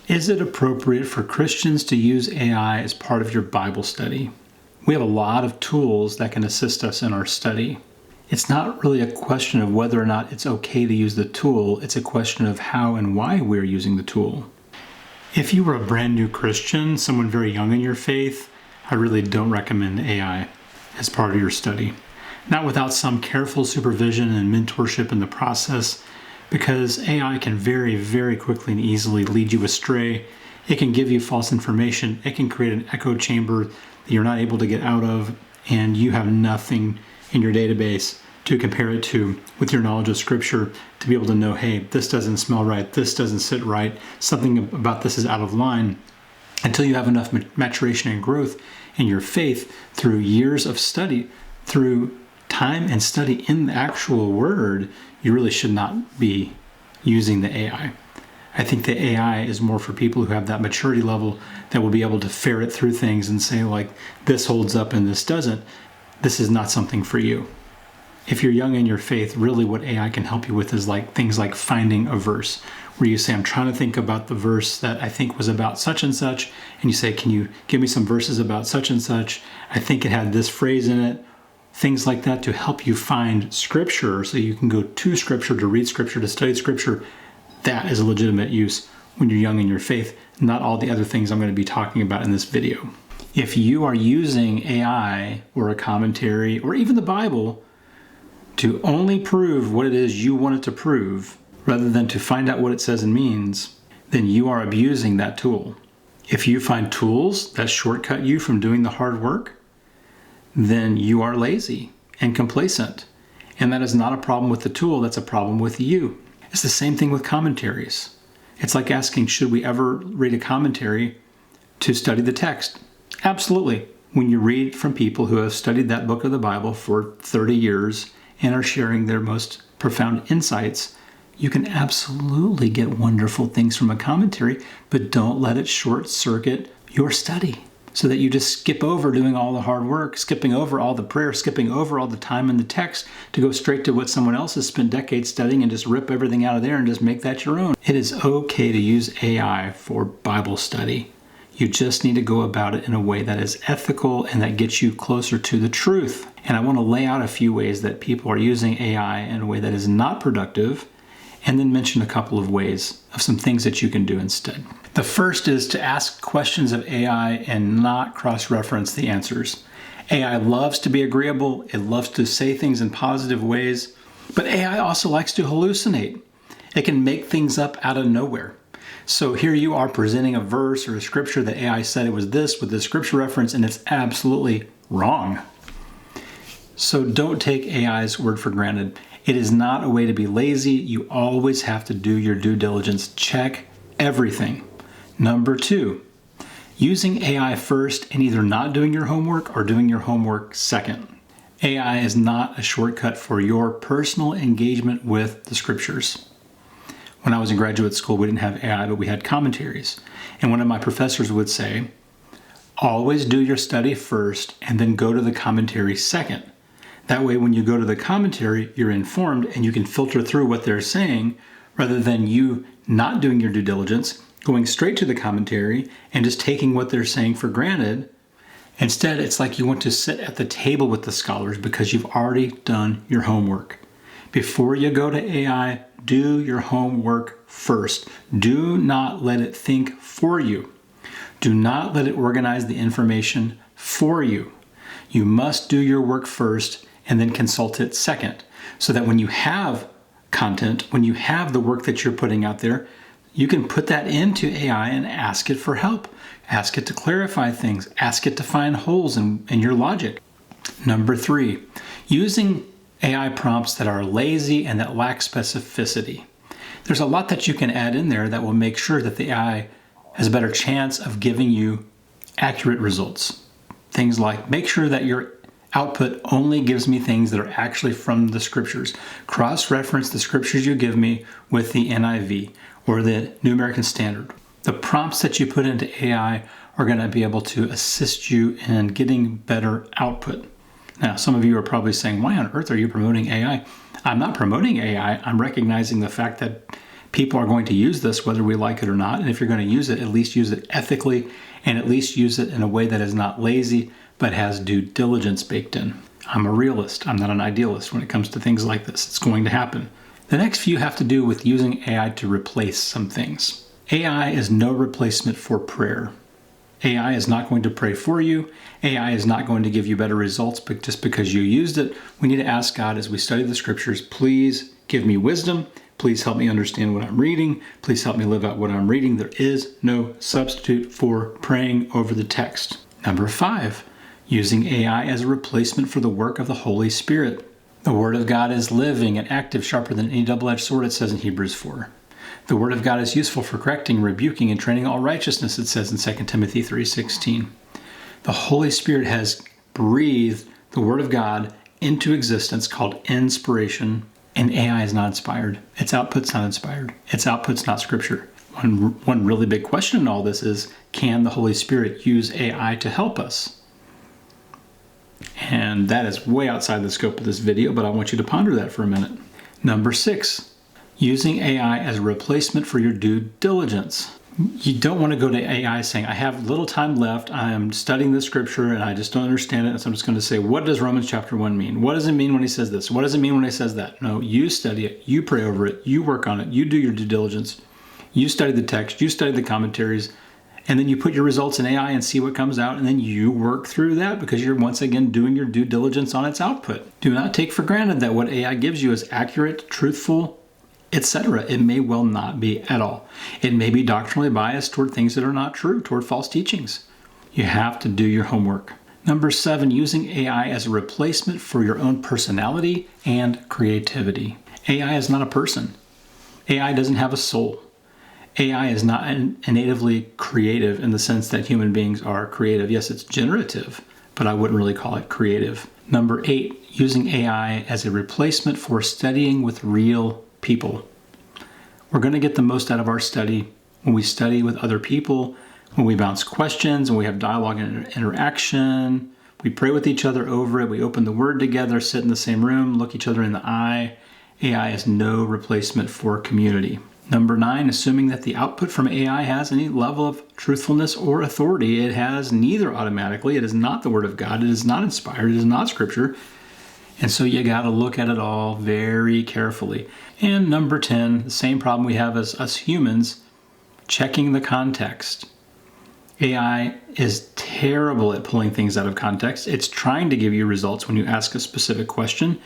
Is it appropriate for Christians to use AI as part of your Bible study? We have a lot of tools that can assist us in our study. It's not really a question of whether or not it's okay to use the tool, it's a question of how and why we're using the tool. If you were a brand new Christian, someone very young in your faith, I really don't recommend AI as part of your study. Not without some careful supervision and mentorship in the process, because AI can very, very quickly and easily lead you astray. It can give you false information. It can create an echo chamber that you're not able to get out of, and you have nothing in your database to compare it to with your knowledge of Scripture to be able to know, hey, this doesn't smell right, this doesn't sit right, something about this is out of line. Until you have enough maturation and growth in your faith through years of study, through time and study in the actual Word, you really should not be using the AI. I think the AI is more for people who have that maturity level that will be able to ferret through things and say, like, this holds up and this doesn't. This is not something for you. If you're young in your faith, really what AI can help you with is like things like finding a verse, where you say, I'm trying to think about the verse that I think was about such and such, and you say, can you give me some verses about such and such? I think it had this phrase in it. Things like that to help you find Scripture so you can go to Scripture, to read Scripture, to study Scripture. That is a legitimate use when you're young in your faith, not all the other things I'm going to be talking about in this video. If you are using AI or a commentary or even the Bible to only prove what it is you want it to prove, rather than to find out what it says and means, then you are abusing that tool. If you find tools that shortcut you from doing the hard work, then you are lazy and complacent. And that is not a problem with the tool, that's a problem with you. It's the same thing with commentaries. It's like asking, should we ever read a commentary to study the text? Absolutely. When you read from people who have studied that book of the Bible for 30 years and are sharing their most profound insights, you can absolutely get wonderful things from a commentary, but don't let it short circuit your study, so that you just skip over doing all the hard work, skipping over all the prayer, skipping over all the time in the text to go straight to what someone else has spent decades studying and just rip everything out of there and just make that your own. It is okay to use AI for Bible study. You just need to go about it in a way that is ethical and that gets you closer to the truth. And I want to lay out a few ways that people are using AI in a way that is not productive, and then mention a couple of ways of some things that you can do instead. The first is to ask questions of AI and not cross-reference the answers. AI loves to be agreeable, it loves to say things in positive ways, but AI also likes to hallucinate. It can make things up out of nowhere. So here you are presenting a verse or a scripture that AI said it was this with this scripture reference, and it's absolutely wrong. So don't take AI's word for granted. It is not a way to be lazy. You always have to do your due diligence. Check everything. Number 2, using AI first and either not doing your homework or doing your homework second. AI is not a shortcut for your personal engagement with the Scriptures. When I was in graduate school, we didn't have AI, but we had commentaries. And one of my professors would say, always do your study first and then go to the commentary second. That way, when you go to the commentary, you're informed and you can filter through what they're saying rather than you not doing your due diligence, going straight to the commentary and just taking what they're saying for granted. Instead, it's like you want to sit at the table with the scholars because you've already done your homework. Before you go to AI, do your homework first. Do not let it think for you. Do not let it organize the information for you. You must do your work first and then consult it second, so that when you have content, when you have the work that you're putting out there, you can put that into AI and ask it for help. Ask it to clarify things. Ask it to find holes in your logic. Number 3, using AI prompts that are lazy and that lack specificity. There's a lot that you can add in there that will make sure that the AI has a better chance of giving you accurate results. Things like, make sure that your output only gives me things that are actually from the Scriptures. Cross-reference the Scriptures you give me with the NIV or the New American Standard. The prompts that you put into AI are going to be able to assist you in getting better output. Now, some of you are probably saying, why on earth are you promoting AI? I'm not promoting AI. I'm recognizing the fact that People are going to use this whether we like it or not, and if you're going to use it, at least use it ethically, and at least use it in a way that is not lazy, but has due diligence baked in. I'm a realist. I'm not an idealist when it comes to things like this. It's going to happen. The next few have to do with using AI to replace some things. AI is no replacement for prayer. AI is not going to pray for you. AI is not going to give you better results but just because you used it. We need to ask God as we study the scriptures, please give me wisdom. Please help me understand what I'm reading. Please help me live out what I'm reading. There is no substitute for praying over the text. Number 5, using AI as a replacement for the work of the Holy Spirit. The Word of God is living and active, sharper than any double-edged sword, it says in Hebrews 4. The Word of God is useful for correcting, rebuking, and training all righteousness, it says in 2 Timothy 3:16. The Holy Spirit has breathed the Word of God into existence, called inspiration, and AI is not inspired. Its output's not inspired. Its output's not Scripture. One really big question in all this is, can the Holy Spirit use AI to help us? And that is way outside the scope of this video, but I want you to ponder that for a minute. Number 6, using AI as a replacement for your due diligence. You don't want to go to AI saying, I have little time left, I am studying the scripture and I just don't understand it, and so I'm just going to say, what does Romans chapter 1 mean? What does it mean when he says this? What does it mean when he says that? No, you study it, you pray over it, you work on it, you do your due diligence, you study the text, you study the commentaries, and then you put your results in AI and see what comes out, and then you work through that because you're once again doing your due diligence on its output. Do not take for granted that what AI gives you is accurate, truthful, etc. It may well not be at all. It may be doctrinally biased toward things that are not true, toward false teachings. You have to do your homework. Number 7, using AI as a replacement for your own personality and creativity. AI is not a person. AI doesn't have a soul. AI is not natively creative in the sense that human beings are creative. Yes, it's generative, but I wouldn't really call it creative. Number 8, using AI as a replacement for studying with real people. We're going to get the most out of our study when we study with other people, when we bounce questions, and we have dialogue and interaction. We pray with each other over it. We open the Word together, sit in the same room, look each other in the eye. AI is no replacement for community. Number 9, assuming that the output from AI has any level of truthfulness or authority. It has neither automatically. It is not the Word of God. It is not inspired. It is not Scripture. And so you got to look at it all very carefully. And number 10, the same problem we have as us humans, checking the context. AI is terrible at pulling things out of context. It's trying to give you results when you ask a specific question,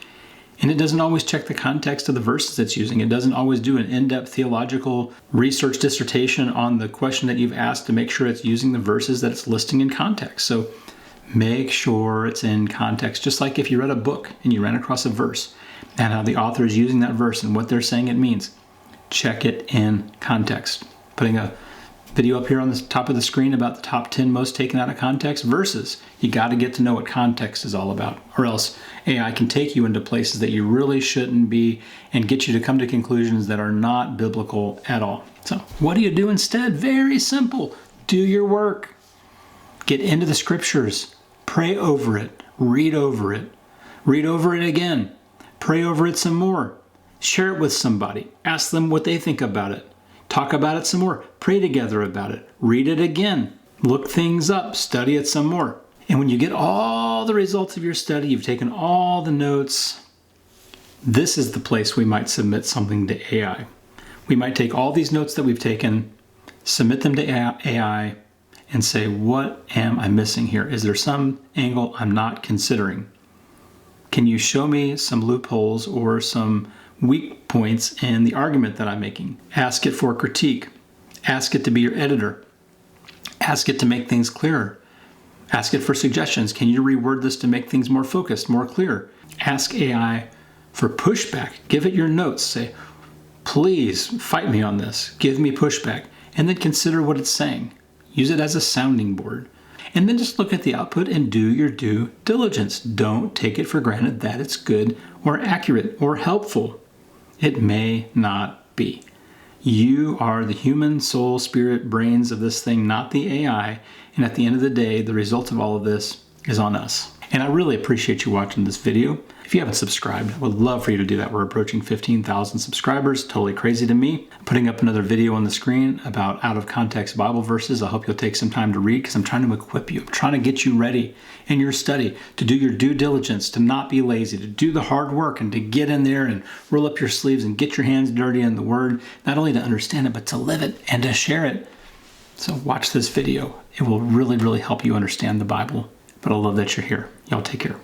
and it doesn't always check the context of the verses it's using. It doesn't always do an in-depth theological research dissertation on the question that you've asked to make sure it's using the verses that it's listing in context. So make sure it's in context, just like if you read a book and you ran across a verse and how the author is using that verse and what they're saying it means. Check it in context. Putting a video up here on the top of the screen about the top 10 most taken out of context verses. You got to get to know what context is all about, or else AI can take you into places that you really shouldn't be and get you to come to conclusions that are not biblical at all. So what do you do instead? Very simple. Do your work. Get into the scriptures. Pray over it. Read over it. Read over it again. Pray over it some more. Share it with somebody. Ask them what they think about it. Talk about it some more. Pray together about it. Read it again. Look things up. Study it some more. And when you get all the results of your study, you've taken all the notes, this is the place we might submit something to AI. We might take all these notes that we've taken, submit them to AI, and say, what am I missing here? Is there some angle I'm not considering? Can you show me some loopholes or some weak points in the argument that I'm making? Ask it for critique. Ask it to be your editor. Ask it to make things clearer. Ask it for suggestions. Can you reword this to make things more focused, more clear? Ask AI for pushback. Give it your notes. Say, please fight me on this. Give me pushback. And then consider what it's saying. Use it as a sounding board. And then just look at the output and do your due diligence. Don't take it for granted that it's good or accurate or helpful. It may not be. You are the human soul, spirit, brains of this thing, not the AI. And at the end of the day, the result of all of this is on us. And I really appreciate you watching this video. If you haven't subscribed, I would love for you to do that. We're approaching 15,000 subscribers, totally crazy to me. I'm putting up another video on the screen about out of context Bible verses. I hope you'll take some time to read because I'm trying to equip you. I'm trying to get you ready in your study, to do your due diligence, to not be lazy, to do the hard work and to get in there and roll up your sleeves and get your hands dirty in the Word, not only to understand it, but to live it and to share it. So watch this video. It will really, really help you understand the Bible. But I love that you're here. Y'all take care.